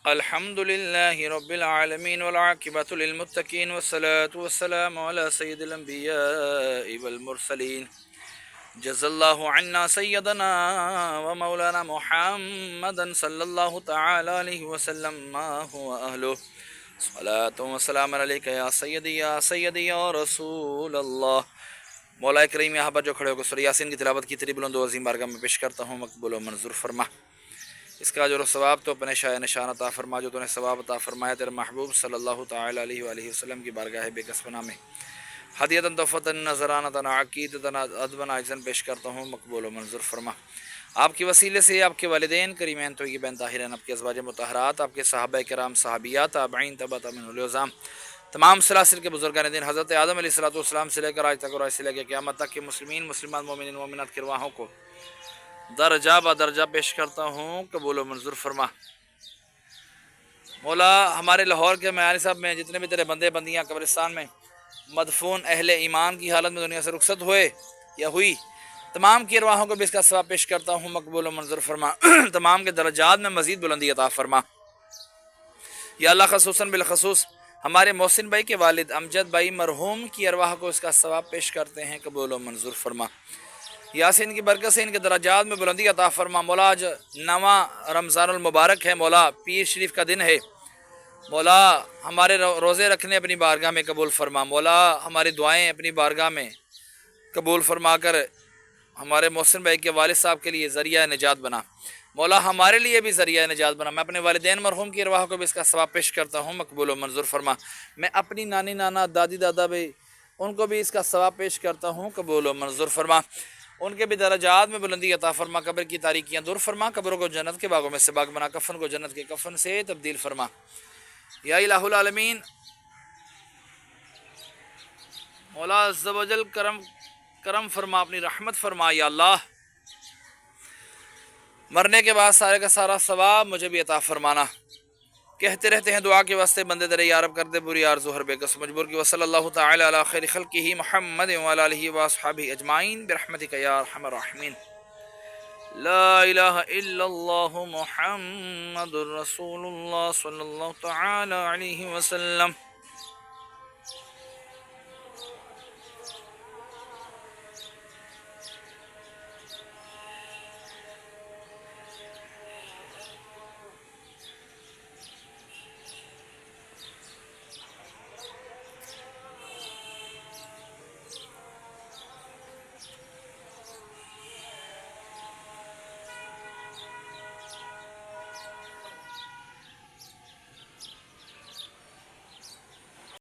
الحمد لله رب العالمين والعاقبة للمتقين والصلاة والسلام على سيد الأنبياء والمرسلين جزا الله عنا سيدنا ومولانا محمدا صلى الله تعالى عليه وسلم ما هو أهله صلاة وسلام عليك يا سيدي يا سيدي يا رسول الله. مولا کریم یہاں پر جو کھڑے ہو کر سورہ یاسین کی تلاوت کی تیری بلند و عظیم بارگاہ میں پیش کرتا ہوں، مقبول و منظور فرما. اس کا جو ثواب تو اپنے شاہ نشان عطا فرما، جو تو نے ثواب عطا فرمایا تیرے محبوب صلی اللہ تعالی علیہ وآلہ وسلم کی بارگاہ بے کس پناہ میں ہدیۃ تحفۃ نذرانۃ عقیدۃ ادبا عجزن پیش کرتا ہوں، مقبول و منظور فرما. آپ کے وسیلے سے آپ کے والدین کریمین طیبین طاہرین، آپ کے ازواج مطہرات، آپ کے صحابہ کرام، صحابیات، تابعین، تبع تابعین، اولیاء العظام، تمام سلاسل کے بزرگان دین حضرت آدم علیہ الصلوۃ والسلام سے لے کر آج تک اور آج سے لے کے قیامت تک کے مسلمین، مسلمات، مومنین، مومنات کی ارواحوں کو درجہ بدرجہ پیش کرتا ہوں، قبول و منظور فرما. مولا ہمارے لاہور کے میانی صاحب میں جتنے بھی تیرے بندے بندیاں قبرستان میں مدفون اہل ایمان کی حالت میں دنیا سے رخصت ہوئے یا ہوئی، تمام کی ارواحوں کو بھی اس کا ثواب پیش کرتا ہوں، مقبول و منظور فرما. تمام کے درجات میں مزید بلندی عطا فرما یا اللہ. خصوصاً بالخصوص ہمارے محسن بھائی کے والد امجد بھائی مرحوم کی ارواح کو اس کا ثواب پیش کرتے ہیں، قبول و منظور فرما. یاسین کی برکت سے ان کے درجات میں بلندی عطا فرما. مولا آج 9واں رمضان المبارک ہے، مولا پیر شریف کا دن ہے. مولا ہمارے روزے رکھنے اپنی بارگاہ میں قبول فرما. مولا ہماری دعائیں اپنی بارگاہ میں قبول فرما کر ہمارے محسن بھائی کے والد صاحب کے لیے ذریعہ نجات بنا. مولا ہمارے لیے بھی ذریعہ نجات بنا. میں اپنے والدین مرحوم کی ارواح کو بھی اس کا ثواب پیش کرتا ہوں، مقبول و منظور فرما. میں اپنی نانی نانا دادی دادا بھی ان کو بھی اس کا ثواب پیش کرتا ہوں، قبول و منظور فرما. ان کے بھی درجات میں بلندی عطا فرما، قبر کی تاریکیاں دور فرما، قبروں کو جنت کے باغوں میں سے باغ بنا، کفن کو جنت کے کفن سے تبدیل فرما. یا الہ العالمین، مولا عز و جل کرم فرما، اپنی رحمت فرما. یا اللہ مرنے کے بعد سارے کا سارا ثواب مجھے بھی عطا فرمانا. کہتے رہتے ہیں دعا کے واسطے بندے درے یارب کر دے بری آرزو ہر بے کس مجبور کی. وصلی اللہ تعالی علی خیر خلقہ محمد وعلی آلہ واصحابہ اجمعین برحمتک یا ارحم الراحمین. لا الہ الا اللہ محمد رسول اللہ صلی اللہ تعالی علیہ وسلم.